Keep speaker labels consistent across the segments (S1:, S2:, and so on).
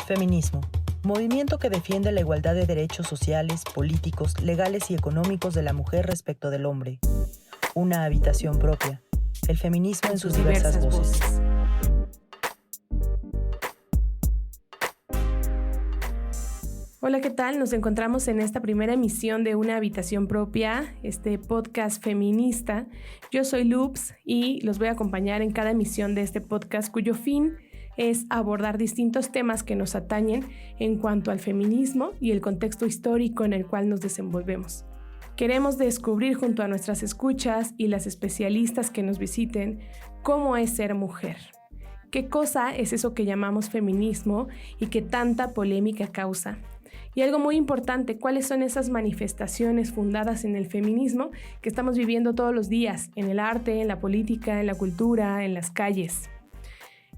S1: Feminismo. Movimiento que defiende la igualdad de derechos sociales, políticos, legales y económicos de la mujer respecto del hombre. Una habitación propia. El feminismo en sus diversas voces.
S2: Hola, ¿qué tal? Nos encontramos en esta primera emisión de Una habitación propia, este podcast feminista. Yo soy Loops y los voy a acompañar en cada emisión de este podcast, cuyo fin es abordar distintos temas que nos atañen en cuanto al feminismo y el contexto histórico en el cual nos desenvolvemos. Queremos descubrir junto a nuestras escuchas y las especialistas que nos visiten cómo es ser mujer. ¿Qué cosa es eso que llamamos feminismo y que tanta polémica causa? Y algo muy importante, ¿cuáles son esas manifestaciones fundadas en el feminismo que estamos viviendo todos los días, en el arte, en la política, en la cultura, en las calles?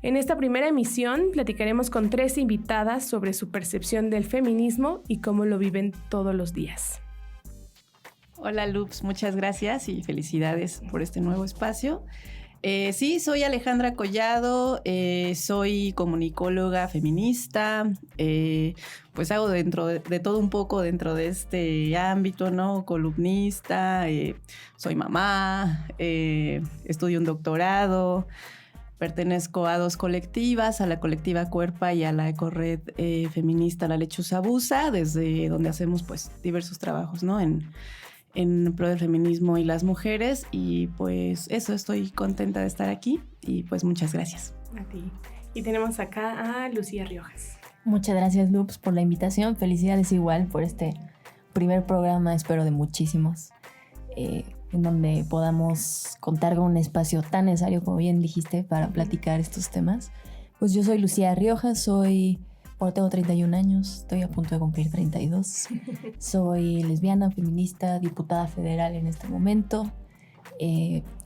S2: En esta primera emisión platicaremos con 3 invitadas sobre su percepción del feminismo y cómo lo viven todos los días.
S3: Hola Loops, muchas gracias y felicidades por este nuevo espacio. Sí, soy Alejandra Collado, soy comunicóloga feminista, pues hago dentro de todo un poco dentro de este ámbito, ¿no? Columnista, soy mamá, estudio un doctorado, pertenezco a 2 colectivas, a la colectiva Cuerpa y a la ecored feminista La Lechuza Busa, desde donde hacemos pues diversos trabajos, ¿no? En pro del feminismo y las mujeres, y pues eso, estoy contenta de estar aquí y pues muchas gracias.
S2: A ti. Y tenemos acá a Lucía Riojas.
S4: Muchas gracias, Loops, por la invitación. Felicidades igual por este primer programa, espero de muchísimos, en donde podamos contar con un espacio tan necesario, como bien dijiste, para platicar estos temas. Pues yo soy Lucía Riojas, tengo 31 años, estoy a punto de cumplir 32. Soy lesbiana, feminista, diputada federal en este momento,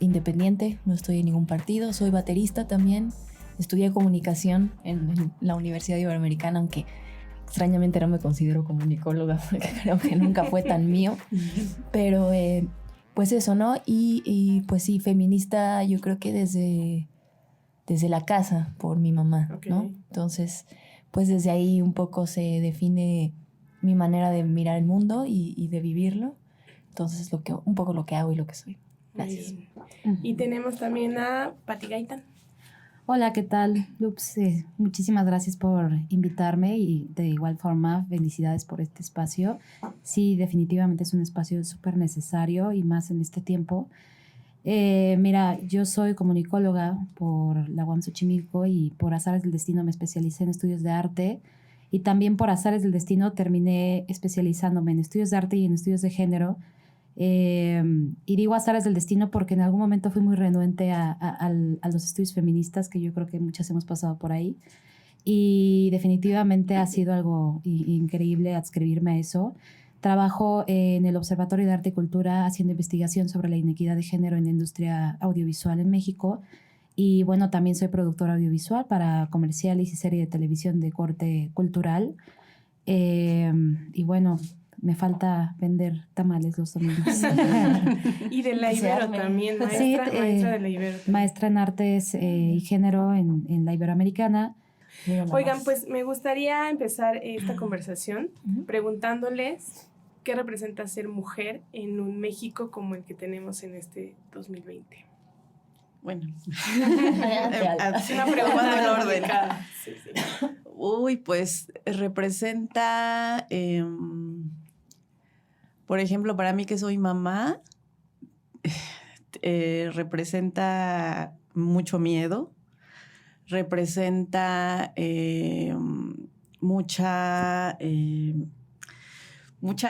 S4: independiente, no estoy en ningún partido, soy baterista también. Estudié comunicación en la Universidad Iberoamericana, aunque extrañamente no me considero comunicóloga, porque creo que nunca fue tan mío. Pero pues eso, ¿no? Y pues sí, feminista yo creo que desde la casa, por mi mamá, okay, ¿no? Entonces, pues desde ahí un poco se define mi manera de mirar el mundo y de vivirlo. Entonces, un poco lo que hago y lo que soy. Gracias.
S2: Y tenemos también a Pati Gaitán.
S5: Hola, ¿qué tal, Loops? Muchísimas gracias por invitarme y de igual forma, felicidades por este espacio. Sí, definitivamente es un espacio súper necesario y más en este tiempo. Mira, yo soy comunicóloga por la UAM Xochimilco y por azares del destino me especialicé en estudios de arte, y también por azares del destino terminé especializándome en estudios de arte y en estudios de género. Y digo azares del destino porque en algún momento fui muy renuente a los estudios feministas, que yo creo que muchas hemos pasado por ahí, y definitivamente ha sido algo increíble adscribirme a eso. Trabajo en el Observatorio de Arte y Cultura haciendo investigación sobre la inequidad de género en la industria audiovisual en México. Y bueno, también soy productora audiovisual para comerciales y serie de televisión de corte cultural. Y bueno, me falta vender tamales los domingos.
S2: Y de la Ibero también, maestra de la Ibero.
S5: Maestra en artes y género en la Iberoamericana.
S2: Oigan, pues me gustaría empezar esta conversación preguntándoles qué representa ser mujer en un México como el que tenemos en este 2020.
S3: Bueno,
S2: es una pregunta en orden. Sí.
S3: Uy, pues representa, por ejemplo, para mí que soy mamá, representa mucho miedo. Representa mucha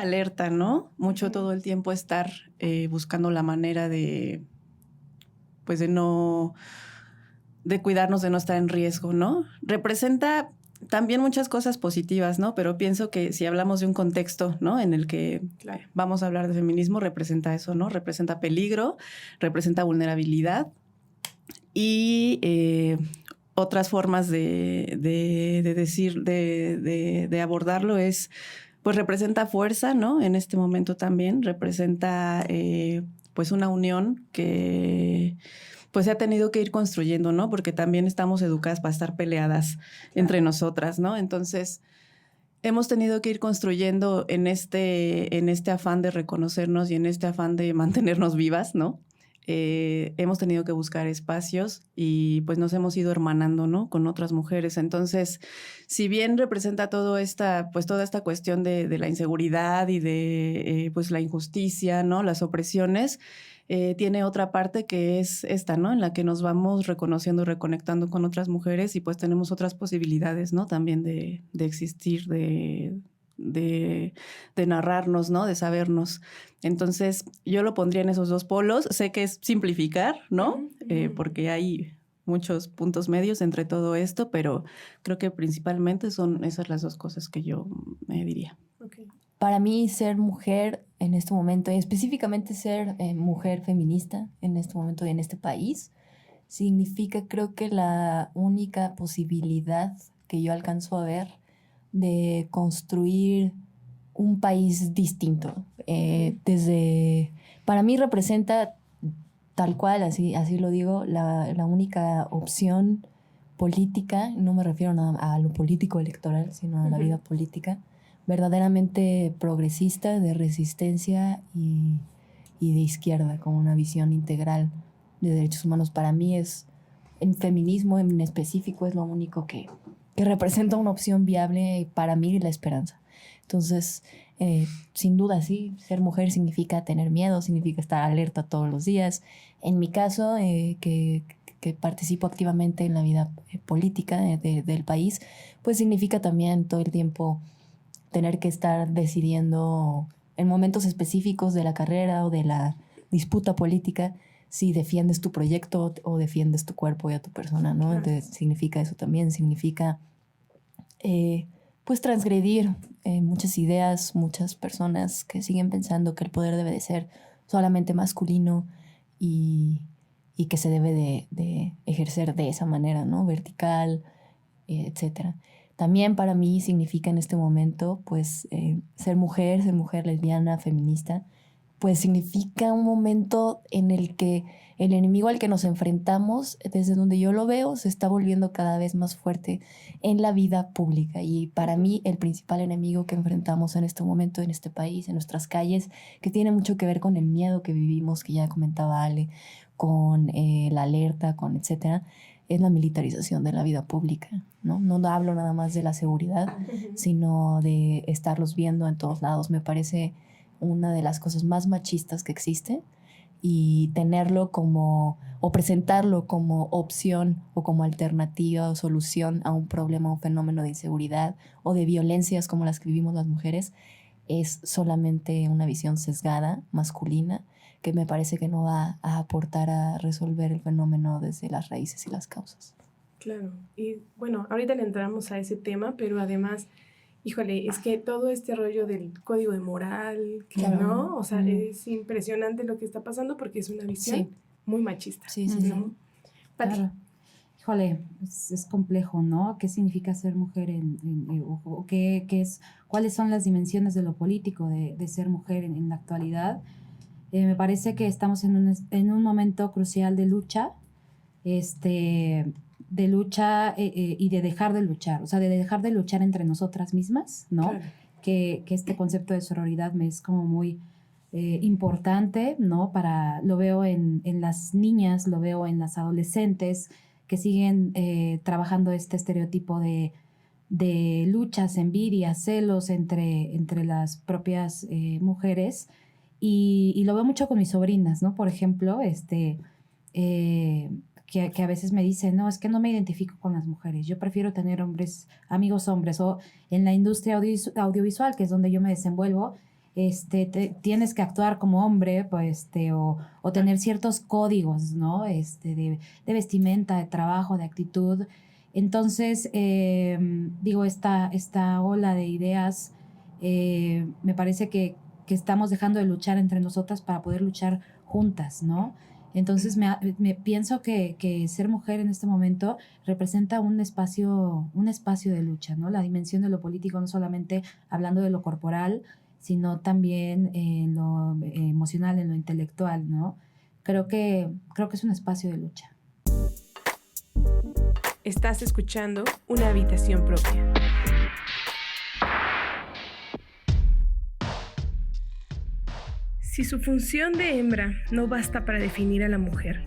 S3: alerta, ¿no? Mucho todo el tiempo estar buscando la manera de cuidarnos, de no estar en riesgo, ¿no? Representa también muchas cosas positivas, ¿no? Pero pienso que si hablamos de un contexto, ¿no? En el que vamos a hablar de feminismo, representa eso, ¿no? Representa peligro, representa vulnerabilidad y otras formas de abordarlo es, pues representa fuerza, ¿no? En este momento también representa pues una unión que pues se ha tenido que ir construyendo, ¿no? Porque también estamos educadas para estar peleadas entre nosotras, ¿no? Entonces, hemos tenido que ir construyendo en este afán de reconocernos y en este afán de mantenernos vivas, ¿no? Hemos tenido que buscar espacios y pues nos hemos ido hermanando, ¿no? Con otras mujeres. Entonces, si bien representa toda esta cuestión de la inseguridad y de pues la injusticia, ¿no? Las opresiones, tiene otra parte que es esta, ¿no? En la que nos vamos reconociendo y reconectando con otras mujeres y pues tenemos otras posibilidades, ¿no? También de existir, de narrarnos, ¿no? De sabernos. Entonces, yo lo pondría en esos dos polos. Sé que es simplificar, ¿no? Porque hay muchos puntos medios entre todo esto, pero creo que principalmente son esas las dos cosas que yo me diría.
S2: Okay.
S4: Para mí, ser mujer en este momento, y específicamente ser mujer feminista en este momento y en este país, significa, creo que la única posibilidad que yo alcanzo a ver de construir un país distinto. Para mí representa, tal cual, así lo digo, la única opción política, no me refiero a lo político electoral, sino a la vida política, verdaderamente progresista, de resistencia y de izquierda, con una visión integral de derechos humanos. Para mí el feminismo en específico es lo único que representa una opción viable para mí, la esperanza. Entonces, sin duda, sí, ser mujer significa tener miedo, significa estar alerta todos los días. En mi caso, que participo activamente en la vida política del país, pues significa también todo el tiempo tener que estar decidiendo en momentos específicos de la carrera o de la disputa política si defiendes tu proyecto o defiendes tu cuerpo y a tu persona, ¿no? Entonces, significa eso también, significa pues transgredir muchas ideas, muchas personas que siguen pensando que el poder debe de ser solamente masculino y que se debe de ejercer de esa manera, ¿no? Vertical, etcétera. También para mí significa en este momento, pues, ser mujer lesbiana, feminista, pues significa un momento en el que el enemigo al que nos enfrentamos, desde donde yo lo veo, se está volviendo cada vez más fuerte en la vida pública. Y para mí el principal enemigo que enfrentamos en este momento, en este país, en nuestras calles, que tiene mucho que ver con el miedo que vivimos, que ya comentaba Ale, con la alerta, con etcétera, es la militarización de la vida pública, ¿no? No hablo nada más de la seguridad, sino de estarlos viendo en todos lados. Me parece una de las cosas más machistas que existe, y tenerlo como, o presentarlo como opción o como alternativa o solución a un problema, un fenómeno de inseguridad o de violencias como las que vivimos las mujeres, es solamente una visión sesgada, masculina, que me parece que no va a aportar a resolver el fenómeno desde las raíces y las causas.
S2: Claro, y bueno, ahorita le entramos a ese tema, pero además, híjole, es que todo este rollo del código de moral,
S4: Claro.
S2: ¿no? O sea, es impresionante lo que está pasando porque es una visión muy machista.
S4: Sí.
S2: ¿No? Pati.
S5: Claro. Híjole, es complejo, ¿no? ¿Qué significa ser mujer o qué es, cuáles son las dimensiones de lo político de ser mujer en la actualidad? Me parece que estamos en un momento crucial de lucha, y de dejar de luchar, o sea, de dejar de luchar entre nosotras mismas, ¿no?
S2: Claro.
S5: Que este concepto de sororidad me es como muy importante, ¿no? Lo veo en las niñas, lo veo en las adolescentes que siguen trabajando este estereotipo de luchas, envidias, celos entre las propias mujeres, y lo veo mucho con mis sobrinas, ¿no? Por ejemplo, que a veces me dicen, no, es que no me identifico con las mujeres, yo prefiero tener amigos hombres, o en la industria audiovisual, que es donde yo me desenvuelvo, tienes que actuar como hombre, pues, o tener ciertos códigos, ¿no? De vestimenta, de trabajo, de actitud. Entonces, digo, esta ola de ideas, me parece que estamos dejando de luchar entre nosotras para poder luchar juntas, ¿no? Entonces me pienso que ser mujer en este momento representa un espacio de lucha, ¿no? La dimensión de lo político, no solamente hablando de lo corporal, sino también en lo emocional, en lo intelectual, ¿no? Creo que es un espacio de lucha.
S2: Estás escuchando Una habitación propia. Si su función de hembra no basta para definir a la mujer,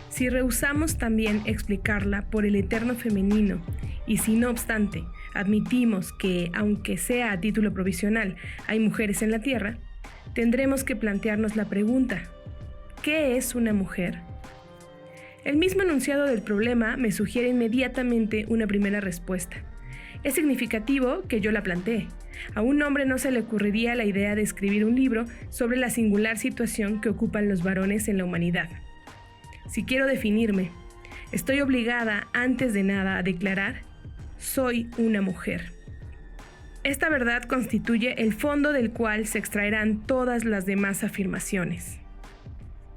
S2: si rehusamos también explicarla por el eterno femenino, y si no obstante admitimos que, aunque sea a título provisional, hay mujeres en la Tierra, tendremos que plantearnos la pregunta: ¿qué es una mujer? El mismo enunciado del problema me sugiere inmediatamente una primera respuesta. Es significativo que yo la plantee. A un hombre no se le ocurriría la idea de escribir un libro sobre la singular situación que ocupan los varones en la humanidad. Si quiero definirme, estoy obligada antes de nada a declarar: soy una mujer. Esta verdad constituye el fondo del cual se extraerán todas las demás afirmaciones.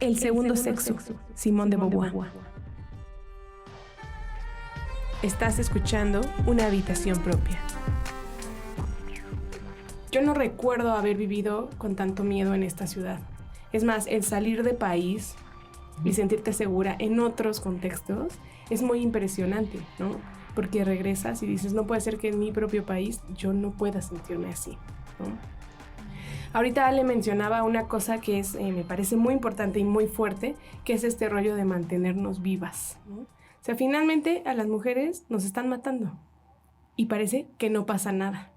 S2: El segundo sexo, Simone de Beauvoir. Estás escuchando Una habitación propia. Yo no recuerdo haber vivido con tanto miedo en esta ciudad. Es más, el salir de país y sentirte segura en otros contextos es muy impresionante, ¿no? Porque regresas y dices, no puede ser que en mi propio país yo no pueda sentirme así, ¿no? Ahorita Ale mencionaba una cosa que es, me parece muy importante y muy fuerte, que es este rollo de mantenernos vivas, ¿no? O sea, finalmente a las mujeres nos están matando y parece que no pasa nada.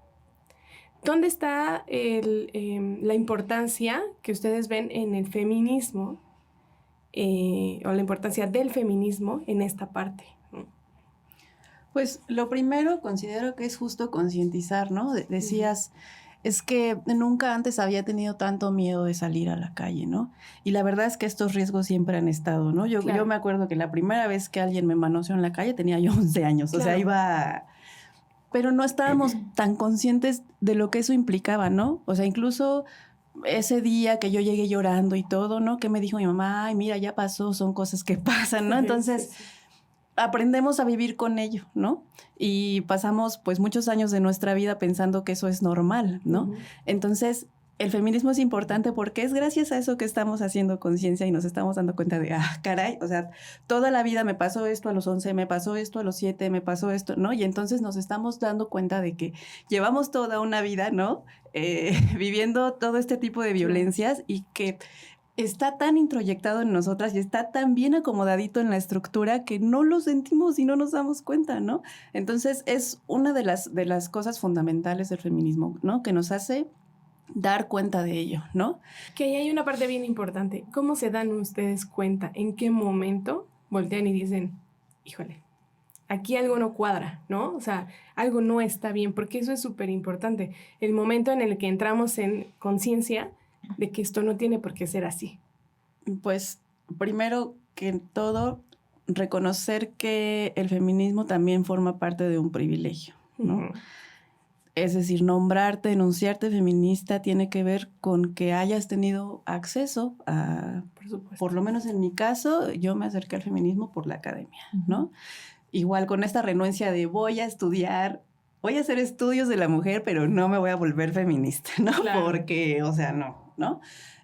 S2: ¿Dónde está la importancia que ustedes ven en el feminismo o la importancia del feminismo en esta parte, ¿no?
S3: Pues lo primero considero que es justo concientizar, ¿no? Decías, es que nunca antes había tenido tanto miedo de salir a la calle, ¿no? Y la verdad es que estos riesgos siempre han estado, ¿no? Yo me acuerdo que la primera vez que alguien me manoseó en la calle tenía yo 11 años, o sea, iba... Pero no estábamos tan conscientes de lo que eso implicaba, ¿no? O sea, incluso ese día que yo llegué llorando y todo, ¿no? Que me dijo mi mamá, ay, mira, ya pasó, son cosas que pasan, ¿no? Entonces... aprendemos a vivir con ello, ¿no? Y pasamos pues muchos años de nuestra vida pensando que eso es normal, ¿no? Uh-huh. Entonces, el feminismo es importante porque es gracias a eso que estamos haciendo conciencia y nos estamos dando cuenta de, caray, o sea, toda la vida me pasó esto a los 11, me pasó esto a los 7, me pasó esto, ¿no? Y entonces nos estamos dando cuenta de que llevamos toda una vida, ¿no? Viviendo todo este tipo de violencias y que está tan introyectado en nosotras y está tan bien acomodadito en la estructura que no lo sentimos y no nos damos cuenta, ¿no? Entonces es una de las cosas fundamentales del feminismo, ¿no? Que nos hace dar cuenta de ello, ¿no?
S2: Que ahí hay una parte bien importante. ¿Cómo se dan ustedes cuenta? ¿En qué momento voltean y dicen, híjole, aquí algo no cuadra, ¿no? O sea, algo no está bien, porque eso es súper importante. El momento en el que entramos en conciencia de que esto no tiene por qué ser así.
S3: Pues primero que todo, reconocer que el feminismo también forma parte de un privilegio, ¿no? Uh-huh. Es decir, nombrarte, enunciarte feminista tiene que ver con que hayas tenido acceso a, por lo menos en mi caso, yo me acerqué al feminismo por la academia, ¿no? Igual con esta renuencia de voy a estudiar, voy a hacer estudios de la mujer, pero no me voy a volver feminista, ¿no? Claro. Porque, o sea, ¿no?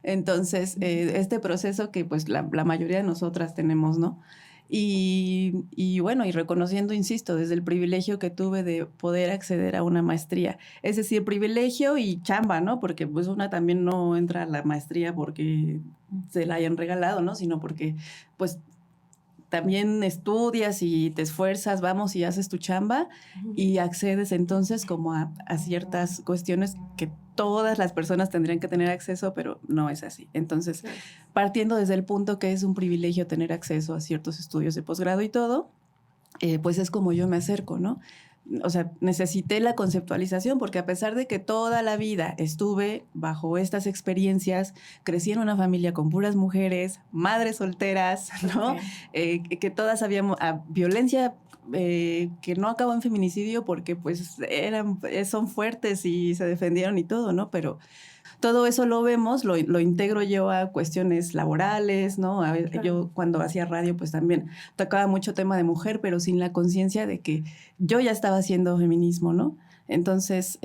S3: Entonces, este proceso que pues la mayoría de nosotras tenemos, ¿no? Y bueno, y reconociendo, insisto, desde el privilegio que tuve de poder acceder a una maestría. Es decir, privilegio y chamba, ¿no? Porque pues una también no entra a la maestría porque se la hayan regalado, ¿no? Sino porque pues también estudias y te esfuerzas, vamos y haces tu chamba y accedes entonces como a ciertas cuestiones que todas las personas tendrían que tener acceso, pero no es así. Entonces, partiendo desde el punto que es un privilegio tener acceso a ciertos estudios de posgrado y todo, pues es como yo me acerco, ¿no? O sea, necesité la conceptualización porque a pesar de que toda la vida estuve bajo estas experiencias, crecí en una familia con puras mujeres, madres solteras, ¿no? Que todas habíamos violencia que no acabó en feminicidio porque pues son fuertes y se defendieron y todo, ¿no? Pero todo eso lo vemos, lo integro yo a cuestiones laborales, ¿no? A ver, claro. Yo cuando hacía radio pues también tocaba mucho tema de mujer, pero sin la conciencia de que yo ya estaba haciendo feminismo, ¿no? Entonces,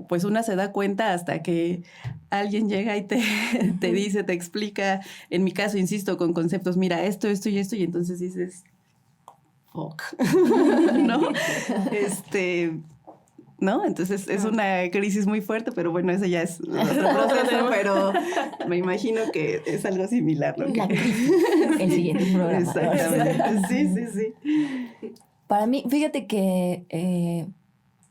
S3: pues una se da cuenta hasta que alguien llega y te dice, te explica, en mi caso, insisto, con conceptos, mira, esto y esto, y entonces dices, fuck, ¿no? ¿No? Entonces es una crisis muy fuerte, pero bueno, eso ya es otro proceso, pero me imagino que es algo similar. ¿No?
S4: La crisis, el siguiente programa.
S3: Exactamente, sí.
S4: Para mí, fíjate que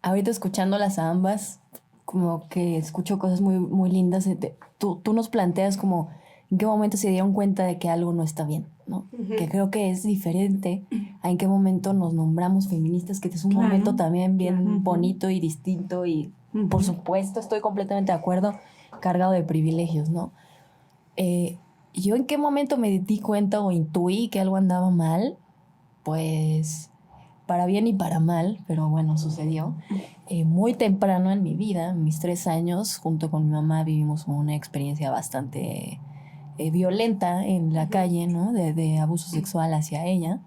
S4: ahorita escuchándolas a ambas, como que escucho cosas muy, muy lindas. Tú nos planteas como en qué momento se dieron cuenta de que algo no está bien, ¿no? Uh-huh. Que creo que es diferente a en qué momento nos nombramos feministas, que es un momento también bien bonito y distinto y, por supuesto, estoy completamente de acuerdo, cargado de privilegios, ¿no? Yo en qué momento me di cuenta o intuí que algo andaba mal, pues para bien y para mal, pero bueno, sucedió. Muy temprano en mi vida, en mis 3 años, junto con mi mamá vivimos una experiencia bastante violenta en la calle, ¿no? De abuso sexual hacia ella,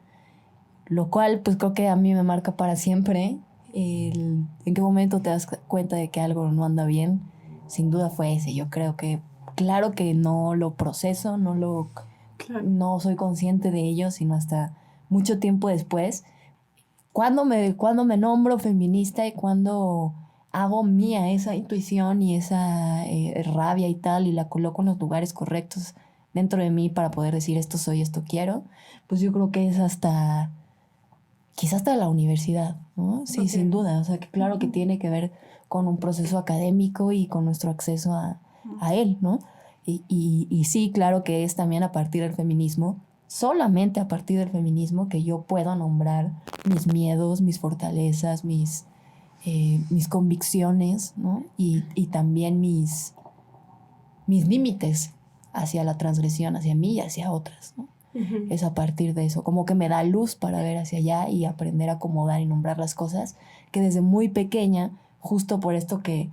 S4: lo cual pues creo que a mí me marca para siempre. En qué momento te das cuenta de que algo no anda bien, sin duda fue ese. Yo creo que, claro que no lo proceso, no soy consciente de ello, sino hasta mucho tiempo después. Cuando me nombro feminista y cuando hago mía esa intuición y esa rabia y tal, y la coloco en los lugares correctos dentro de mí para poder decir esto soy, esto quiero, pues yo creo que es quizás hasta la universidad, ¿no? Sí, okay. Sin duda. O sea, que claro que tiene que ver con un proceso académico y con nuestro acceso a él, ¿no? Y sí, claro que es también a partir del feminismo, solamente a partir del feminismo, que yo puedo nombrar mis miedos, mis fortalezas, mis convicciones, ¿no? Y también mis límites hacia la transgresión, hacia mí y hacia otras, ¿no? Uh-huh. Es a partir de eso, como que me da luz para ver hacia allá y aprender a acomodar y nombrar las cosas, que desde muy pequeña, justo por esto que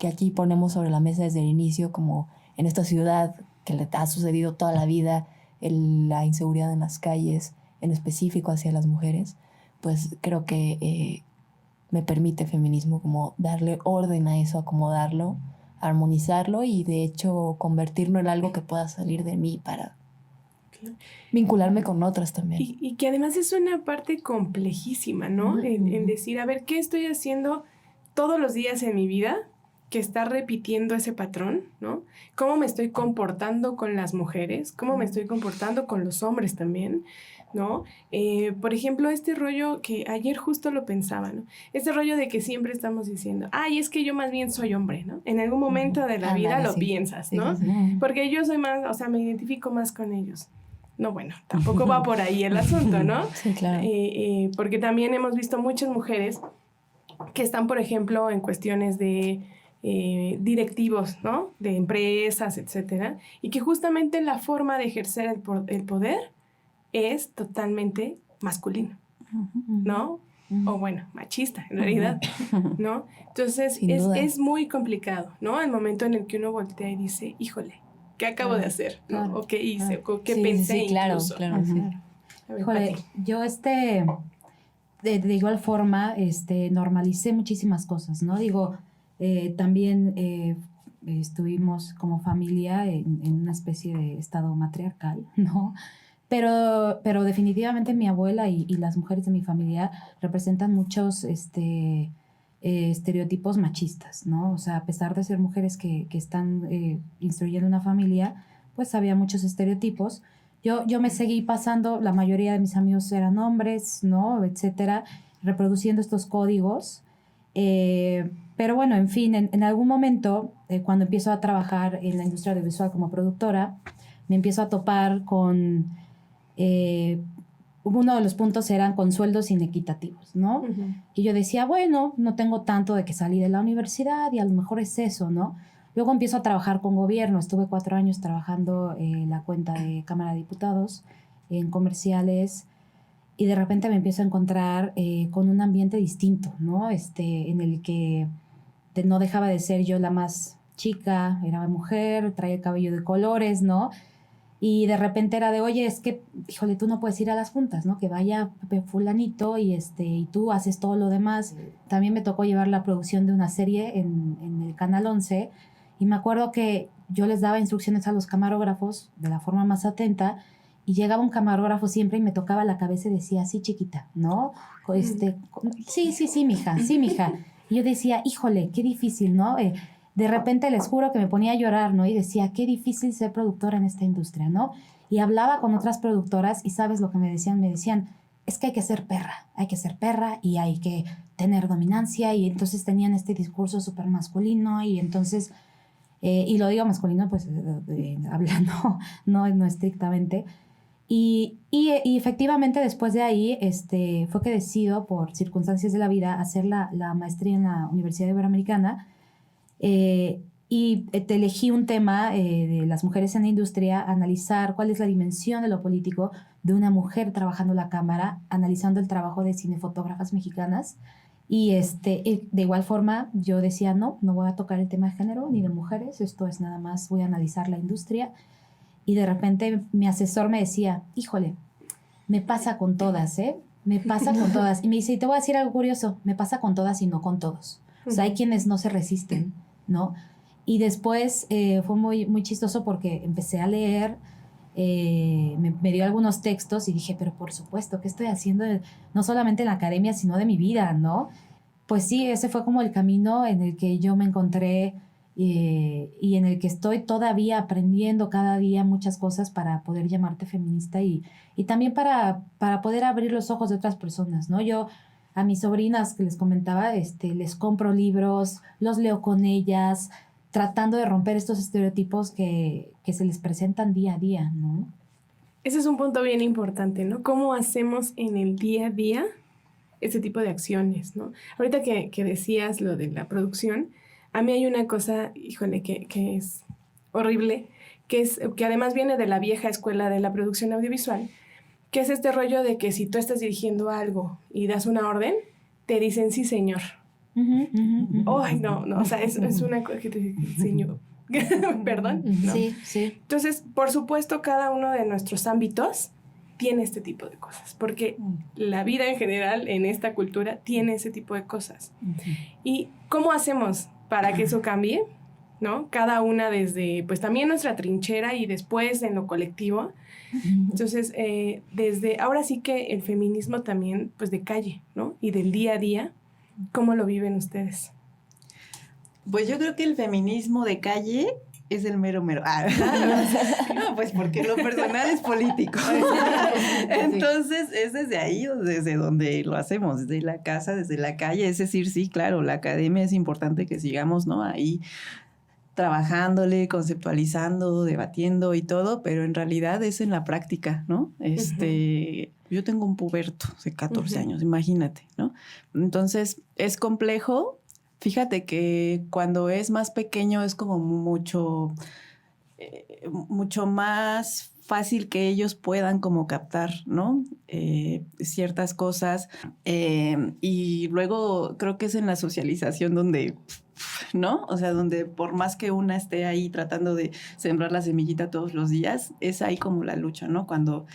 S4: aquí ponemos sobre la mesa desde el inicio, como en esta ciudad que le ha sucedido toda la vida, la inseguridad en las calles, en específico hacia las mujeres, pues creo que me permite feminismo como darle orden a eso, acomodarlo, armonizarlo y de hecho convertirlo en algo que pueda salir de mí para vincularme con otras también.
S2: Y que además es una parte complejísima, ¿no? En decir, a ver, ¿qué estoy haciendo todos los días en mi vida que está repitiendo ese patrón, ¿no? ¿Cómo me estoy comportando con las mujeres? ¿Cómo me estoy comportando con los hombres también? ¿No? Por ejemplo, este rollo que ayer justo lo pensaba, ¿no? Este rollo de que siempre estamos diciendo, ay, es que yo más bien soy hombre, ¿no? En algún momento de la vida lo piensas, ¿no? Sí. Porque yo soy más, o sea, me identifico más con ellos. No, bueno, tampoco va por ahí el asunto, ¿no?
S4: Sí, claro.
S2: Porque también hemos visto muchas mujeres que están, por ejemplo, en cuestiones de directivos, ¿no? De empresas, etcétera, y que justamente la forma de ejercer el poder es totalmente masculino, ¿no? O bueno, machista, en realidad, ¿no? Entonces, es muy complicado, ¿no? El momento en el que uno voltea y dice, híjole, ¿qué acabo de hacer? ¿No?
S5: Claro.
S2: ¿O qué hice? ¿O qué pensé incluso?
S4: Claro. Sí.
S2: A ver,
S5: Híjole,
S2: Pati.
S5: yo de igual forma normalicé muchísimas cosas, ¿no? Digo, también estuvimos como familia en una especie de estado matriarcal, ¿no? Pero definitivamente mi abuela y las mujeres de mi familia representan muchos estereotipos machistas, ¿no? O sea, a pesar de ser mujeres que están instruyendo una familia, pues había muchos estereotipos. Yo me seguí pasando, la mayoría de mis amigos eran hombres, ¿no? Etcétera, reproduciendo estos códigos. Pero bueno, en fin, en algún momento, cuando empiezo a trabajar en la industria audiovisual como productora, me empiezo a topar con... uno de los puntos eran con sueldos inequitativos, ¿no? Uh-huh. Y yo decía, bueno, no tengo tanto de que salí de la universidad y a lo mejor es eso, ¿no? Luego empiezo a trabajar con gobierno. Estuve 4 años trabajando en la cuenta de Cámara de Diputados, en comerciales, y de repente me empiezo a encontrar con un ambiente distinto, ¿no? En el que no dejaba de ser yo la más chica, era mujer, traía el cabello de colores, ¿no? Y de repente era de, oye, es que, híjole, tú no puedes ir a las juntas, ¿no? Que vaya fulanito y tú haces todo lo demás. También me tocó llevar la producción de una serie en el Canal 11 y me acuerdo que yo les daba instrucciones a los camarógrafos de la forma más atenta y llegaba un camarógrafo siempre y me tocaba la cabeza y decía, sí, chiquita, ¿no? Sí, mija. Y yo decía, híjole, qué difícil, ¿no? De repente les juro que me ponía a llorar, ¿no? Y decía, qué difícil ser productora en esta industria, ¿no? Y hablaba con otras productoras y ¿sabes lo que me decían? Me decían, es que hay que ser perra y hay que tener dominancia, y entonces tenían este discurso súper masculino, y entonces, y lo digo masculino pues hablando, no estrictamente, y efectivamente después de ahí fue que decido por circunstancias de la vida hacer la maestría en la Universidad Iberoamericana, y te elegí un tema de las mujeres en la industria, analizar cuál es la dimensión de lo político de una mujer trabajando la cámara, analizando el trabajo de cinefotógrafas mexicanas. Y de igual forma yo decía, no voy a tocar el tema de género ni de mujeres, esto es nada más, voy a analizar la industria. Y de repente mi asesor me decía, híjole, me pasa con todas, me pasa con todas. Y me dice, y te voy a decir algo curioso, me pasa con todas y no con todos. O sea, hay quienes no se resisten, ¿no? Y después fue muy, muy chistoso porque empecé a leer, me dio algunos textos y dije, pero por supuesto, ¿qué estoy haciendo? No solamente en la academia, sino de mi vida, ¿no? Pues sí, ese fue como el camino en el que yo me encontré y en el que estoy todavía aprendiendo cada día muchas cosas para poder llamarte feminista y también para poder abrir los ojos de otras personas, ¿no? Yo a mis sobrinas que les comentaba, les compro libros, los leo con ellas, tratando de romper estos estereotipos que se les presentan día a día, ¿no?
S2: Ese es un punto bien importante, ¿no? ¿Cómo hacemos en el día a día ese tipo de acciones, ¿no? Ahorita que decías lo de la producción, a mí hay una cosa, híjole, que es horrible, que además viene de la vieja escuela de la producción audiovisual, que es este rollo de que si tú estás dirigiendo algo y das una orden, te dicen sí, señor. Ay, no, o sea, es una cosa que te dice, señor, perdón, ¿no?
S5: Sí.
S2: Entonces, por supuesto, cada uno de nuestros ámbitos tiene este tipo de cosas, porque la vida en general en esta cultura tiene ese tipo de cosas. ¿Y cómo hacemos para que eso cambie? ¿No? Cada una desde, pues también nuestra trinchera y después en lo colectivo. Entonces, desde ahora sí que el feminismo también, pues de calle, ¿no? Y del día a día, ¿cómo lo viven ustedes?
S3: Pues yo creo que el feminismo de calle es el mero. No, pues porque lo personal es político. Entonces, es desde ahí, desde donde lo hacemos, desde la casa, desde la calle. Es decir, sí, claro, la academia es importante que sigamos, ¿no? Ahí trabajándole, conceptualizando, debatiendo y todo, pero en realidad es en la práctica, ¿no? Yo tengo un puberto de 14 años, imagínate, ¿no? Entonces, es complejo. Fíjate que cuando es más pequeño es como mucho más fácil que ellos puedan como captar, ¿no? Ciertas cosas. Y luego creo que es en la socialización donde, ¿no? O sea, donde por más que una esté ahí tratando de sembrar la semillita todos los días, es ahí como la lucha, ¿no? Cuando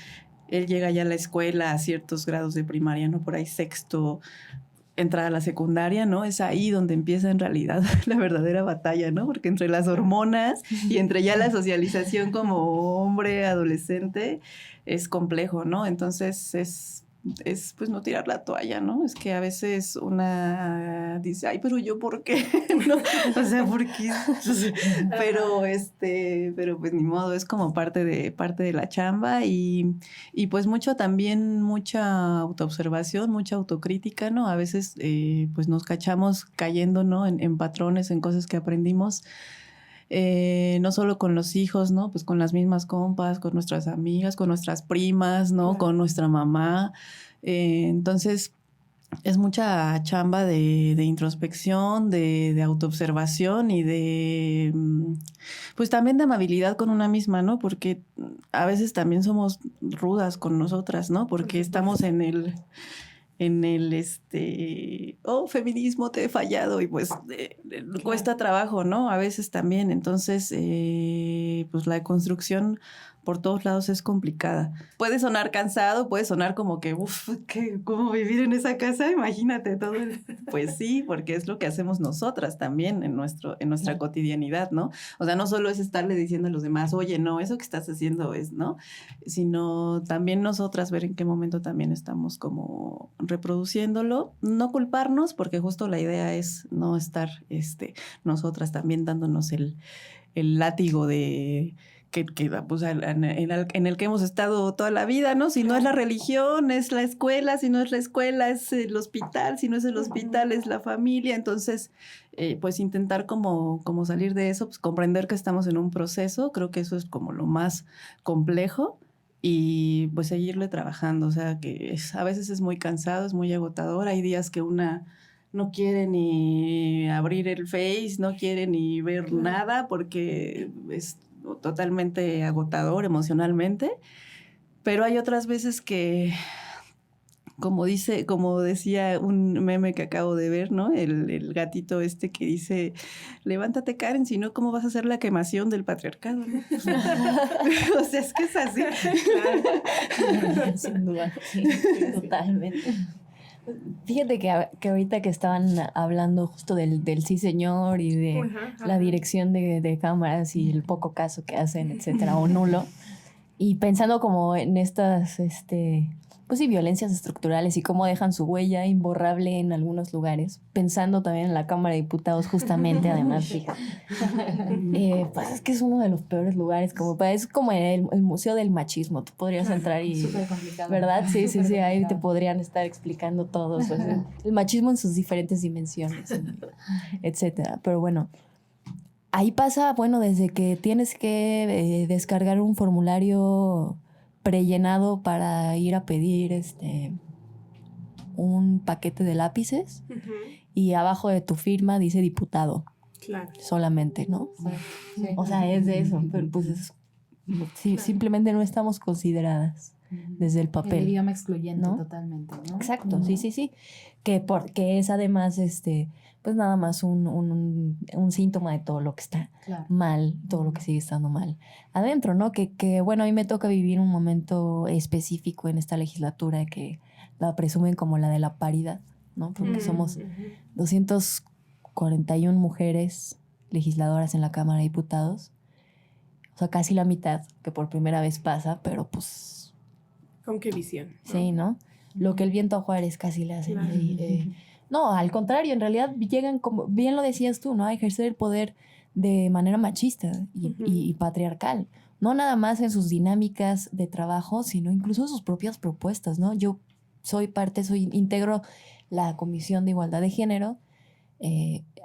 S3: él llega ya a la escuela a ciertos grados de primaria, ¿no? Por ahí sexto, entrar a la secundaria, ¿no? Es ahí donde empieza en realidad la verdadera batalla, ¿no? Porque entre las hormonas y entre ya la socialización como hombre, adolescente, es complejo, ¿no? Entonces es pues no tirar la toalla, ¿no? Es que a veces una dice, ay, pero yo ¿por qué? ¿No? O sea, ¿por qué? Pero pues ni modo, es como parte de la chamba y pues mucha autoobservación, mucha autocrítica, ¿no? A veces pues nos cachamos cayendo, ¿no? En patrones, en cosas que aprendimos. No solo con los hijos, ¿no? Pues con las mismas compas, con nuestras amigas, con nuestras primas, ¿no? Claro. Con nuestra mamá. Entonces, es mucha chamba de introspección, de autoobservación y de, pues también de amabilidad con una misma, ¿no? Porque a veces también somos rudas con nosotras, ¿no? Porque estamos en el feminismo, te he fallado, y pues cuesta trabajo, ¿no? A veces también. Entonces, pues la construcción por todos lados es complicada. Puede sonar cansado, puede sonar como que, ¿cómo vivir en esa casa? Imagínate todo. Pues sí, porque es lo que hacemos nosotras también en nuestra cotidianidad, ¿no? O sea, no solo es estarle diciendo a los demás, oye, no, eso que estás haciendo es, ¿no? Sino también nosotras ver en qué momento también estamos como reproduciéndolo. No culparnos, porque justo la idea es no estar nosotras también dándonos el látigo de... que pues, en el que hemos estado toda la vida, ¿no? Si no es la religión, es la escuela, si no es la escuela, es el hospital, si no es el hospital, es la familia. Entonces, pues intentar como salir de eso, pues comprender que estamos en un proceso, creo que eso es como lo más complejo y pues seguirle trabajando. O sea, que a veces es muy cansado, es muy agotador. Hay días que una no quiere ni abrir el Face, no quiere ni ver nada porque es totalmente agotador emocionalmente, pero hay otras veces que, como decía un meme que acabo de ver, ¿no? El gatito que dice, levántate, Karen, si no, ¿cómo vas a hacer la quemación del patriarcado? ¿No? O sea, es que es así.
S4: Claro. Sin duda, sí, totalmente. Fíjate que ahorita que estaban hablando justo del sí señor y de la dirección de cámaras y el poco caso que hacen, etcétera, o nulo, y pensando como en estas, pues sí, violencias estructurales y cómo dejan su huella imborrable en algunos lugares, pensando también en la Cámara de Diputados justamente, además, fíjate. Pues es que es uno de los peores lugares, es como el museo del machismo, tú podrías entrar y...
S5: Súper complicado.
S4: ¿Verdad? Sí, ahí te podrían estar explicando todo, pues, el machismo en sus diferentes dimensiones, etcétera. Pero bueno, ahí pasa, bueno, desde que tienes que descargar un formulario prellenado para ir a pedir un paquete de lápices y abajo de tu firma dice diputado.
S2: Claro.
S4: Solamente, ¿no?
S5: Sí.
S4: O sea, es de eso, pero pues simplemente no estamos consideradas desde el papel.
S5: El idioma excluyente, ¿no? Totalmente, ¿no?
S4: Exacto, sí. Que es además, pues nada más un síntoma de todo lo que está mal, todo lo que sigue estando mal adentro, ¿no? Que bueno, a mí me toca vivir un momento específico en esta legislatura que la presumen como la de la paridad, ¿no? Porque somos 241 mujeres legisladoras en la Cámara de Diputados. O sea, casi la mitad, que por primera vez pasa, pero pues...
S2: ¿Con qué visión?
S4: Sí, ¿no? Lo que el viento a Juárez casi le hace.
S2: Claro.
S4: No, al contrario, en realidad llegan, como bien lo decías tú, ¿no? A ejercer el poder de manera machista y patriarcal. No nada más en sus dinámicas de trabajo, sino incluso en sus propias propuestas, ¿no? Yo integro la Comisión de Igualdad de Género,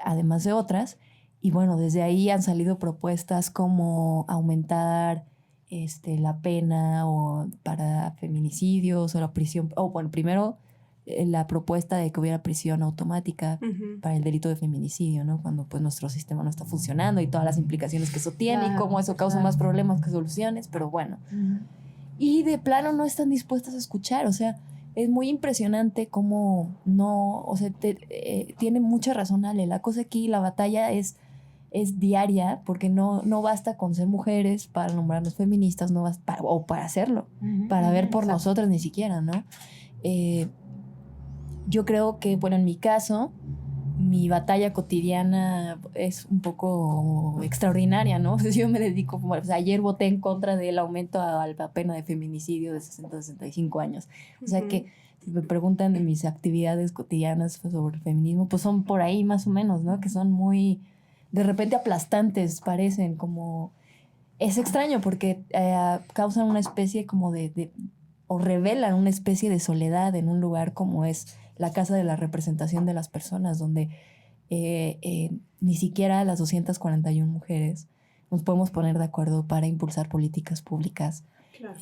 S4: además de otras, y bueno, desde ahí han salido propuestas como aumentar la pena o para feminicidios o la prisión, primero la propuesta de que hubiera prisión automática para el delito de feminicidio, ¿no? Cuando pues nuestro sistema no está funcionando y todas las implicaciones que eso tiene y cómo eso causa más problemas que soluciones, pero bueno. Y de plano no están dispuestas a escuchar, o sea, es muy impresionante cómo no, o sea, tiene mucha razón Ale, la cosa aquí, la batalla es diaria, porque no basta con ser mujeres para nombrarnos feministas, no basta, o para hacerlo, para ver por nosotras ni siquiera, ¿no? Yo creo que, bueno, en mi caso, mi batalla cotidiana es un poco extraordinaria, ¿no? Yo me dedico, o sea, ayer voté en contra del aumento a la pena de feminicidio de 60 a 65 años. O sea que, si me preguntan de mis actividades cotidianas sobre el feminismo, pues son por ahí más o menos, ¿no? Que son muy... de repente aplastantes, parecen como... Es extraño porque causan una especie como o revelan una especie de soledad en un lugar como es la Casa de la Representación de las Personas, donde ni siquiera las 241 mujeres nos podemos poner de acuerdo para impulsar políticas públicas. Claro.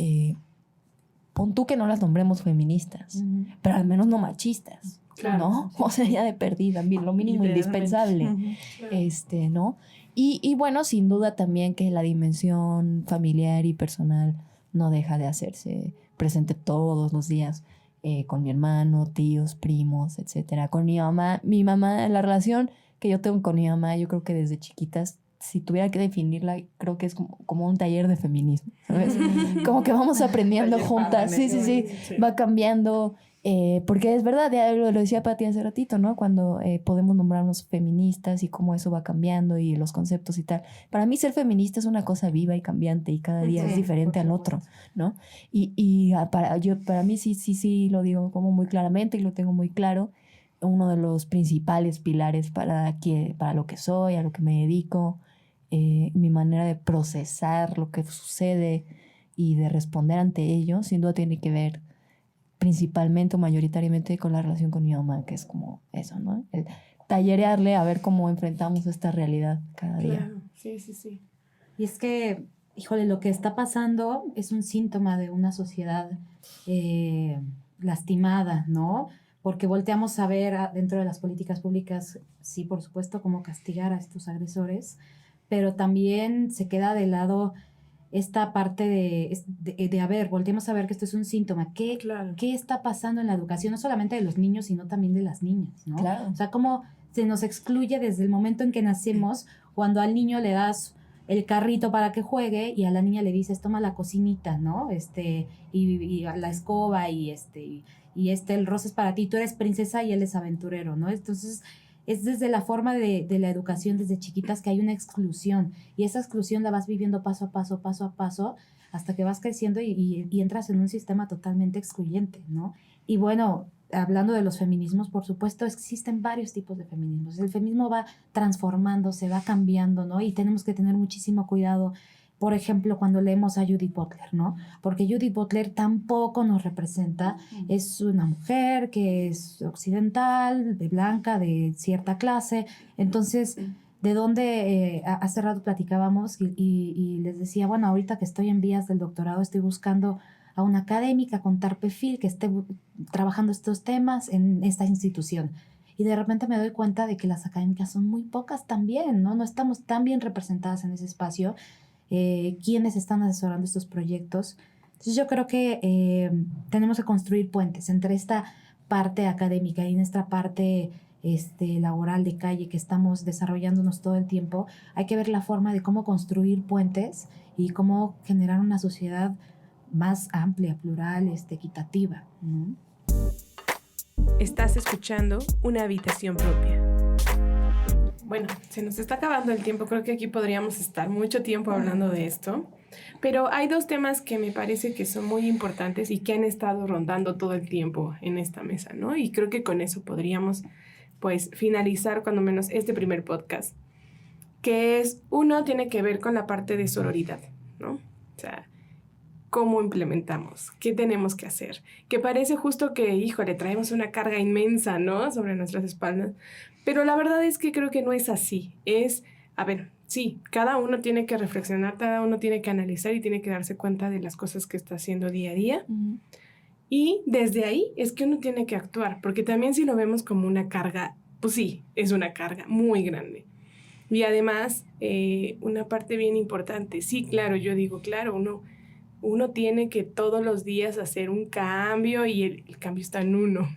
S4: Pon tú que no las nombremos feministas, pero al menos no machistas. Claro, ¿no? Sí. O sea, ya de perdida, lo mínimo indispensable. Claro. ¿No? Y bueno, sin duda también que la dimensión familiar y personal no deja de hacerse presente todos los días, con mi hermano, tíos, primos, etcétera. Con mi mamá, la relación que yo tengo con mi mamá, yo creo que desde chiquitas, si tuviera que definirla, creo que es como un taller de feminismo, ¿sabes? Como que vamos aprendiendo juntas. Sí, va cambiando. Porque es verdad, ya lo decía Pati hace ratito, ¿no? Cuando podemos nombrarnos feministas y cómo eso va cambiando y los conceptos y tal. Para mí ser feminista es una cosa viva y cambiante y cada día es diferente al otro, ¿no? Y para mí sí lo digo como muy claramente y lo tengo muy claro. Uno de los principales pilares para lo que soy, a lo que me dedico, mi manera de procesar lo que sucede y de responder ante ello, sin duda tiene que ver principalmente o mayoritariamente con la relación con mi mamá, que es como eso, ¿no? El tallerearle a ver cómo enfrentamos esta realidad cada día.
S2: Sí.
S5: Y es que, híjole, lo que está pasando es un síntoma de una sociedad lastimada, ¿no? Porque volteamos a ver dentro de las políticas públicas, sí, por supuesto, cómo castigar a estos agresores, pero también se queda de lado esta parte de a ver, volteemos a ver que esto es un síntoma. ¿Qué está pasando en la educación? No solamente de los niños, sino también de las niñas, ¿no?
S4: Claro.
S5: O sea, cómo se nos excluye desde el momento en que nacemos, cuando al niño le das el carrito para que juegue y a la niña le dices, toma la cocinita, ¿no? Y la escoba y el rosa es para ti, tú eres princesa y él es aventurero, ¿no? Entonces, es desde la forma de la educación desde chiquitas que hay una exclusión y esa exclusión la vas viviendo paso a paso hasta que vas creciendo y entras en un sistema totalmente excluyente, ¿no? Y bueno, hablando de los feminismos, por supuesto, existen varios tipos de feminismos. El feminismo va transformándose, va cambiando, ¿no? Y tenemos que tener muchísimo cuidado. Por ejemplo, cuando leemos a Judith Butler, ¿no? Porque Judith Butler tampoco nos representa. Es una mujer que es occidental, de blanca, de cierta clase. Entonces, de donde hace rato platicábamos y les decía, bueno, ahorita que estoy en vías del doctorado, estoy buscando a una académica con tal perfil que esté trabajando estos temas en esta institución. Y de repente me doy cuenta de que las académicas son muy pocas también, ¿no? No estamos tan bien representadas en ese espacio. Quiénes están asesorando estos proyectos. Entonces yo creo que tenemos que construir puentes entre esta parte académica y nuestra parte laboral de calle que estamos desarrollándonos todo el tiempo. Hay que ver la forma de cómo construir puentes y cómo generar una sociedad más amplia, plural, equitativa, ¿no?
S2: Estás escuchando Una Habitación Propia. Bueno, se nos está acabando el tiempo. Creo que aquí podríamos estar mucho tiempo hablando de esto. Pero hay dos temas que me parece que son muy importantes y que han estado rondando todo el tiempo en esta mesa, ¿no? Y creo que con eso podríamos, pues, finalizar cuando menos este primer podcast. Que es, uno tiene que ver con la parte de sororidad, ¿no? O sea, ¿cómo implementamos? ¿Qué tenemos que hacer? Que parece justo que, híjole, traemos una carga inmensa, ¿no? Sobre nuestras espaldas. Pero la verdad es que creo que no es así. Es, a ver, sí, cada uno tiene que reflexionar, cada uno tiene que analizar y tiene que darse cuenta de las cosas que está haciendo día a día. Uh-huh. Y desde ahí es que uno tiene que actuar, porque también si lo vemos como una carga, pues sí, es una carga muy grande. Y además, una parte bien importante, sí, claro, yo digo, claro, uno tiene que todos los días hacer un cambio y el cambio está en uno.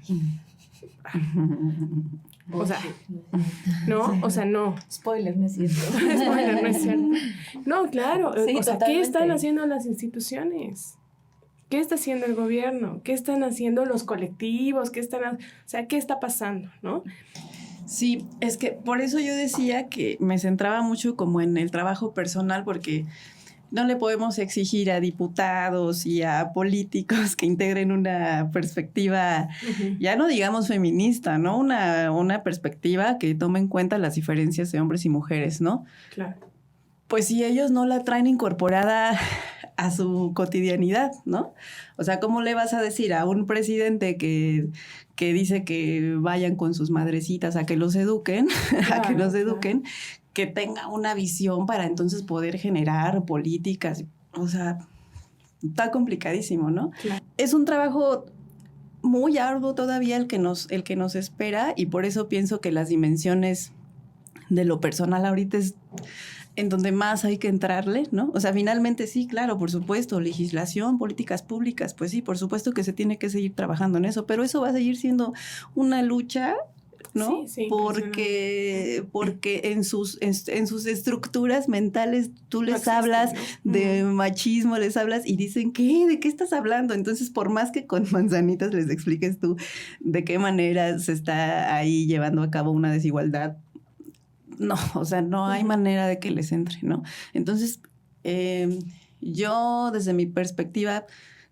S2: O sea, ¿no? O sea, no.
S4: Spoiler, no es cierto.
S2: Spoiler, no es cierto. No, claro.
S4: Sí,
S2: o sea,
S4: totalmente.
S2: ¿Qué están haciendo las instituciones? ¿Qué está haciendo el gobierno? ¿Qué están haciendo los colectivos? O sea, ¿qué está pasando, no?
S3: Sí, es que por eso yo decía que me centraba mucho como en el trabajo personal, porque no le podemos exigir a diputados y a políticos que integren una perspectiva, uh-huh, ya no digamos feminista, ¿no? Una perspectiva que tome en cuenta las diferencias de hombres y mujeres, ¿no?
S2: Claro.
S3: Pues si ellos no la traen incorporada a su cotidianidad, ¿no? O sea, ¿cómo le vas a decir a un presidente que dice que vayan con sus madrecitas a que los eduquen, claro, a que los eduquen, claro, que tenga una visión para entonces poder generar políticas? O sea, está complicadísimo, ¿no? Claro. Es un trabajo muy arduo todavía el que nos espera, y por eso pienso que las dimensiones de lo personal ahorita es en donde más hay que entrarle, ¿no? O sea, finalmente sí, claro, por supuesto, legislación, políticas públicas, pues sí, por supuesto que se tiene que seguir trabajando en eso, pero eso va a seguir siendo una lucha ¿no?
S2: Sí,
S3: porque en sus estructuras mentales tú les
S2: existe,
S3: hablas,
S2: ¿no?
S3: de machismo, les hablas y dicen, ¿qué? ¿De qué estás hablando? Entonces, por más que con manzanitas les expliques tú de qué manera se está ahí llevando a cabo una desigualdad, no, o sea, no hay manera de que les entre, ¿no? Entonces, yo desde mi perspectiva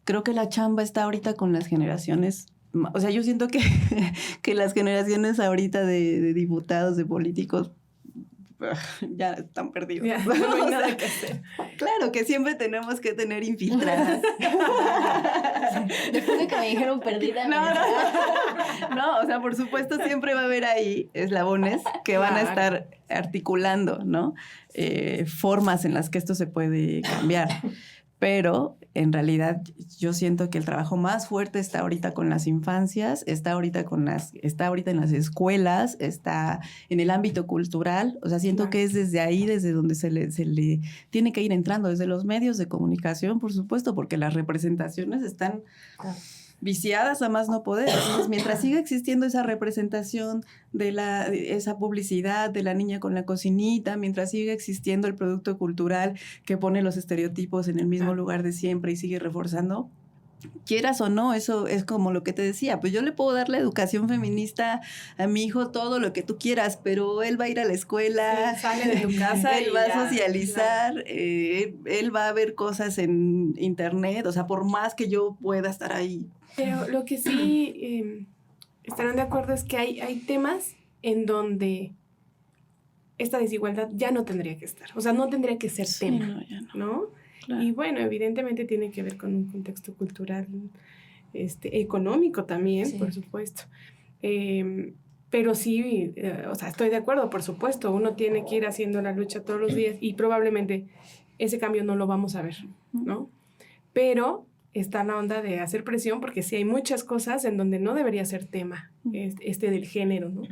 S3: creo que la chamba está ahorita con las generaciones. O sea, yo siento que las generaciones ahorita de diputados, de políticos, ya están perdidos.
S2: Ya, no hay nada que hacer.
S3: Claro que siempre tenemos que tener infiltradas.
S4: Después de que me dijeron perdida.
S3: No, o sea, por supuesto siempre va a haber ahí eslabones que van a estar articulando, ¿no? Formas en las que esto se puede cambiar. Pero en realidad yo siento que el trabajo más fuerte está ahorita con las infancias, está ahorita en las escuelas, está en el ámbito cultural. O sea, siento que es desde ahí, desde donde se le tiene que ir entrando, desde los medios de comunicación, por supuesto, porque las representaciones están viciadas a más no poder. Entonces, mientras siga existiendo esa representación de esa publicidad de la niña con la cocinita, mientras siga existiendo el producto cultural que pone los estereotipos en el mismo lugar de siempre y sigue reforzando, quieras o no, eso es como lo que te decía, pues yo le puedo dar la educación feminista a mi hijo todo lo que tú quieras, pero él va a ir a la escuela,
S2: sale de tu casa
S3: él va a socializar, él va a ver cosas en internet, o sea, por más que yo pueda estar ahí.
S2: Pero lo que sí estarán de acuerdo es que hay temas en donde esta desigualdad ya no tendría que estar, o sea, no tendría que ser tema,
S3: No, ya no.
S2: ¿no? Claro. Y bueno, evidentemente tiene que ver con un contexto cultural, económico también, sí, por supuesto. Pero sí, o sea, estoy de acuerdo, por supuesto, uno tiene que ir haciendo la lucha todos los días y probablemente ese cambio no lo vamos a ver, ¿no? Pero está la onda de hacer presión porque sí hay muchas cosas en donde no debería ser tema del género, ¿no?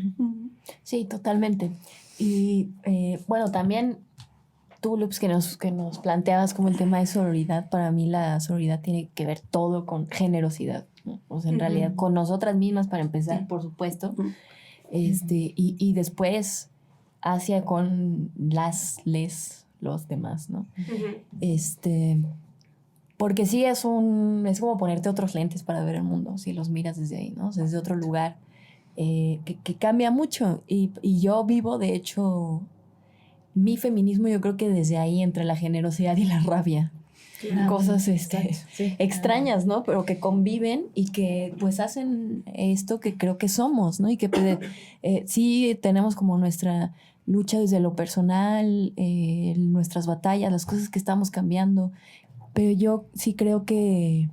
S4: Sí, totalmente. Y bueno, también tú, Lups, que nos planteabas como el tema de sororidad, para mí la sororidad tiene que ver todo con generosidad, ¿no? O sea, en realidad con nosotras mismas para empezar, por supuesto, y después hacia con los demás, ¿no? Porque sí es como ponerte otros lentes para ver el mundo, si los miras desde ahí, ¿no? O sea, desde otro lugar, que cambia mucho. Y yo vivo, de hecho, mi feminismo, yo creo que desde ahí, entre la generosidad y la rabia. Cosas extrañas, ¿no? Pero que conviven y que pues hacen esto que creo que somos, ¿no? Y que sí tenemos como nuestra lucha desde lo personal, nuestras batallas, las cosas que estamos cambiando. Pero yo sí creo que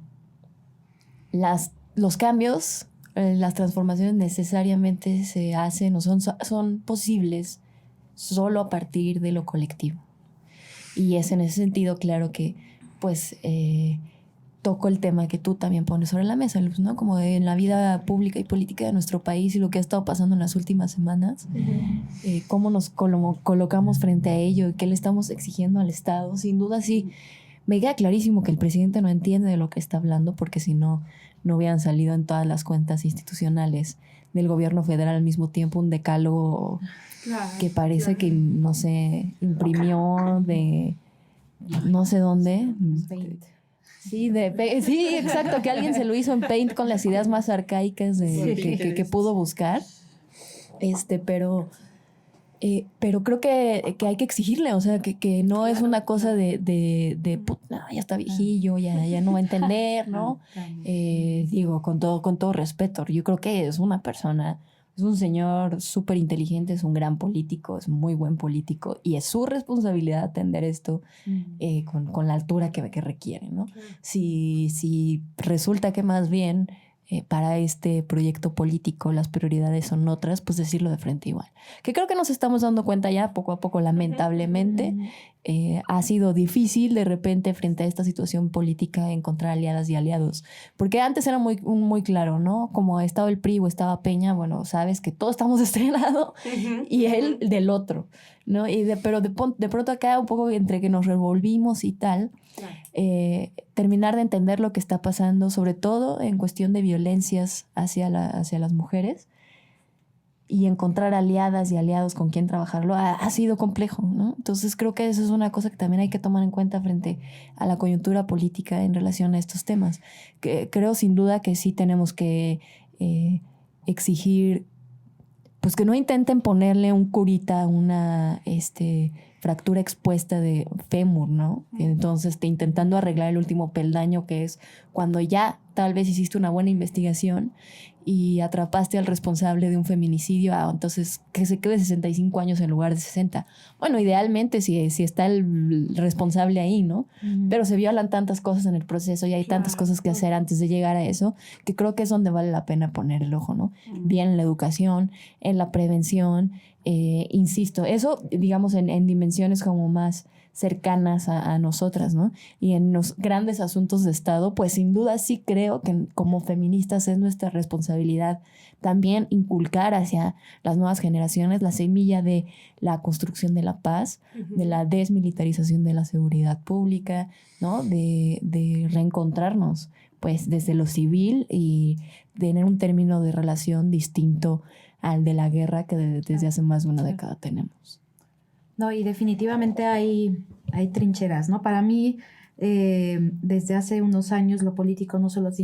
S4: los cambios, las transformaciones necesariamente se hacen o son posibles solo a partir de lo colectivo. Y es en ese sentido, claro que pues toco el tema que tú también pones sobre la mesa, Luz, ¿no? Como en la vida pública y política de nuestro país y lo que ha estado pasando en las últimas semanas, cómo nos colocamos frente a ello y qué le estamos exigiendo al Estado. Sin duda sí, me queda clarísimo que el presidente no entiende de lo que está hablando, porque si no hubieran salido en todas las cuentas institucionales del gobierno federal al mismo tiempo un decálogo que parece que, no sé, imprimió de no sé dónde. Sí, sí, exacto, que alguien se lo hizo en Paint con las ideas más arcaicas que pudo buscar. Pero creo que hay que exigirle, o sea, que no es una cosa de ya está viejillo, ya no va a entender, ¿no? Digo, con todo respeto, yo creo que es una persona, es un señor súper inteligente, es un gran político, es muy buen político y es su responsabilidad atender esto con la altura que requiere, ¿no? Si resulta que más bien para este proyecto político las prioridades son otras, pues decirlo de frente igual. Que creo que nos estamos dando cuenta ya poco a poco, lamentablemente. Ha sido difícil de repente frente a esta situación política encontrar aliadas y aliados. Porque antes era muy claro, ¿no? Como estaba el PRI o estaba Peña, bueno, sabes que todos estamos de este lado y él del otro, ¿no? Pero de pronto acá un poco entre que nos revolvimos y tal, terminar de entender lo que está pasando, sobre todo en cuestión de violencias hacia las mujeres, y encontrar aliadas y aliados con quien trabajarlo ha sido complejo, ¿no? Entonces creo que eso es una cosa que también hay que tomar en cuenta frente a la coyuntura política en relación a estos temas. Que creo sin duda que sí tenemos que exigir, pues que no intenten ponerle un curita a una fractura expuesta de fémur, ¿no? Entonces intentando arreglar el último peldaño, que es cuando ya tal vez hiciste una buena investigación y atrapaste al responsable de un feminicidio, entonces que se quede 65 años en lugar de 60. Bueno, idealmente si está el responsable ahí, ¿no? Pero se violan tantas cosas en el proceso y hay tantas cosas que hacer antes de llegar a eso, que creo que es donde vale la pena poner el ojo, ¿no? Bien en la educación, en la prevención, insisto, eso digamos en dimensiones como más cercanas a nosotras, ¿no? Y en los grandes asuntos de Estado, pues sin duda sí creo que como feministas es nuestra responsabilidad también inculcar hacia las nuevas generaciones la semilla de la construcción de la paz, de la desmilitarización de la seguridad pública, ¿no? De reencontrarnos, pues desde lo civil y tener un término de relación distinto al de la guerra que desde hace más de una década tenemos.
S5: No, y definitivamente hay trincheras, ¿no? Para mí, desde hace unos años, lo político no solo se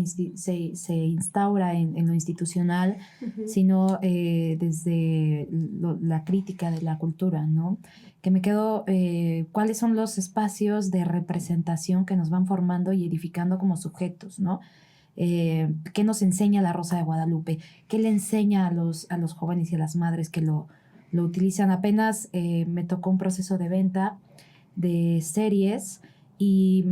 S5: instaura en lo institucional, sino desde la crítica de la cultura, ¿no? Que me quedo, ¿cuáles son los espacios de representación que nos van formando y edificando como sujetos, ¿no? ¿Qué nos enseña la Rosa de Guadalupe? ¿Qué le enseña a los jóvenes y a las madres que lo utilizan? Apenas me tocó un proceso de venta de series y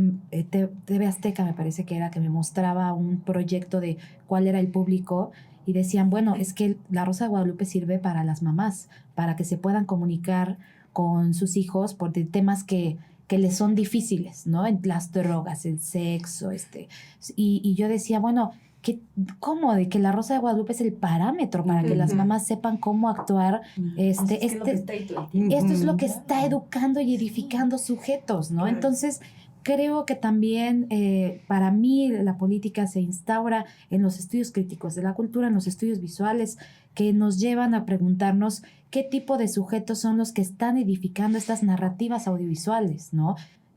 S5: TV Azteca me parece que era, que me mostraba un proyecto de cuál era el público y decían, bueno, es que la Rosa de Guadalupe sirve para las mamás, para que se puedan comunicar con sus hijos por temas que les son difíciles, ¿no? Las drogas, el sexo, y yo decía, bueno, ¿cómo? De que la Rosa de Guadalupe es el parámetro para que las mamás sepan cómo actuar. Esto es lo que está educando y edificando sujetos, ¿no? Claro. Entonces, creo que también para mí la política se instaura en los estudios críticos de la cultura, en los estudios visuales, que nos llevan a preguntarnos qué tipo de sujetos son los que están edificando estas narrativas audiovisuales, ¿no?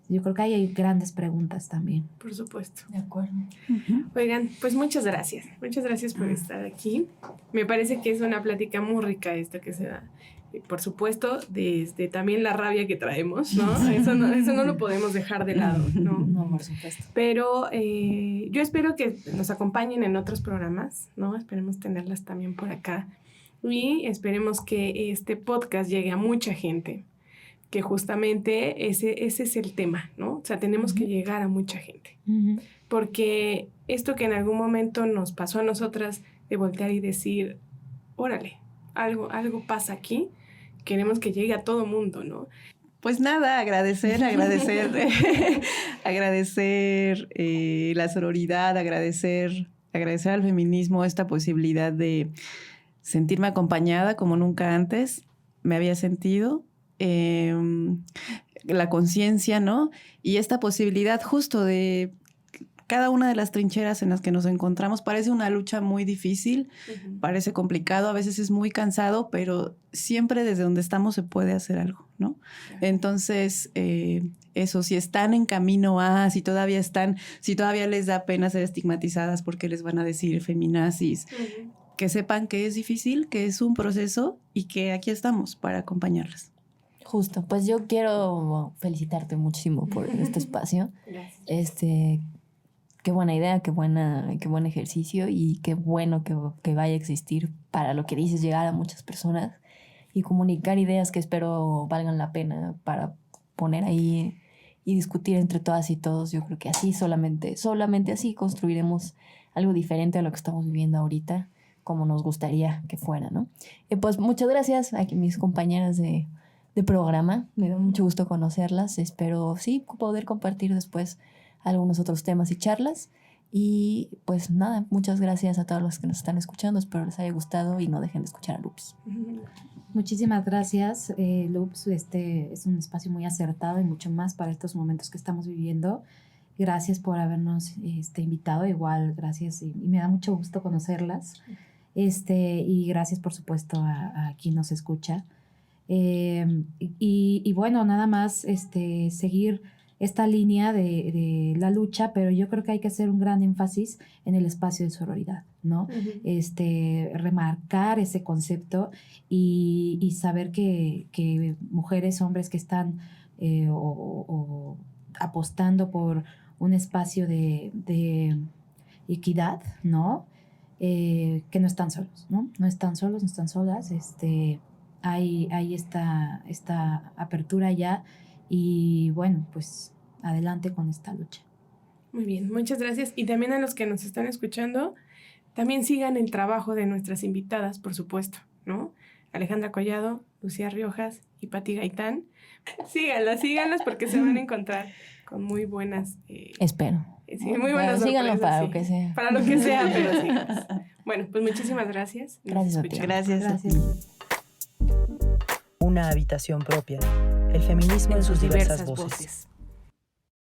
S5: Yo creo que ahí hay grandes preguntas también.
S2: Por supuesto.
S4: De acuerdo.
S2: Oigan, pues muchas gracias. Muchas gracias por estar aquí. Me parece que es una plática muy rica esta que se da. Por supuesto, desde también la rabia que traemos, ¿no? Eso no lo podemos dejar de lado, ¿no?
S4: No, por supuesto.
S2: Pero yo espero que nos acompañen en otros programas, ¿no? Esperemos tenerlas también por acá. Y esperemos que este podcast llegue a mucha gente, que justamente ese es el tema, ¿no? O sea, tenemos que llegar a mucha gente. Porque esto que en algún momento nos pasó a nosotras de voltear y decir, órale, algo pasa aquí, queremos que llegue a todo mundo, ¿no?
S3: Pues nada, agradecer la sororidad, agradecer al feminismo esta posibilidad de sentirme acompañada como nunca antes me había sentido, la conciencia, ¿no? Y esta posibilidad justo de cada una de las trincheras en las que nos encontramos. Parece una lucha muy difícil, parece complicado, a veces es muy cansado, pero siempre desde donde estamos se puede hacer algo, ¿no? Entonces, eso, si están en camino a, si todavía les da pena ser estigmatizadas porque les van a decir feminazis, que sepan que es difícil, que es un proceso y que aquí estamos para acompañarlas.
S4: Justo, pues yo quiero felicitarte muchísimo por este espacio.
S2: Gracias.
S4: Qué buena idea, qué buen ejercicio y qué bueno que vaya a existir para lo que dices, llegar a muchas personas y comunicar ideas que espero valgan la pena para poner ahí y discutir entre todas y todos. Yo creo que así, solamente así construiremos algo diferente a lo que estamos viviendo ahorita, como nos gustaría que fuera, ¿no? Pues muchas gracias a mis compañeras de programa, me da mucho gusto conocerlas, espero sí poder compartir después algunos otros temas y charlas. Y pues nada, muchas gracias a todos los que nos están escuchando. Espero les haya gustado y no dejen de escuchar a Loops.
S5: Muchísimas gracias, Loops. Es un espacio muy acertado y mucho más para estos momentos que estamos viviendo. Gracias por habernos invitado. Igual, gracias. Y me da mucho gusto conocerlas. Y gracias, por supuesto, a quien nos escucha. Y bueno, nada más seguir esta línea de la lucha, pero yo creo que hay que hacer un gran énfasis en el espacio de sororidad, ¿no? Remarcar ese concepto y saber que mujeres, hombres que están o apostando por un espacio de equidad, ¿no? Que no están solos, ¿no? No están solos, no están solas. Hay esta apertura ya y bueno, pues adelante con esta lucha.
S2: Muy bien, muchas gracias. Y también a los que nos están escuchando, también sigan el trabajo de nuestras invitadas, por supuesto, ¿no? Alejandra Collado, Lucía Riojas y Pati Gaitán. Síganlas porque se van a encontrar con muy buenas...
S4: Espero.
S2: Sí, muy buenas sorpresas.
S4: Síganlo para lo que sea.
S2: Para lo que sea, pero síganlas. Bueno, pues muchísimas gracias.
S4: Gracias a ti.
S3: Gracias.
S1: Una habitación propia. El feminismo en sus diversas voces.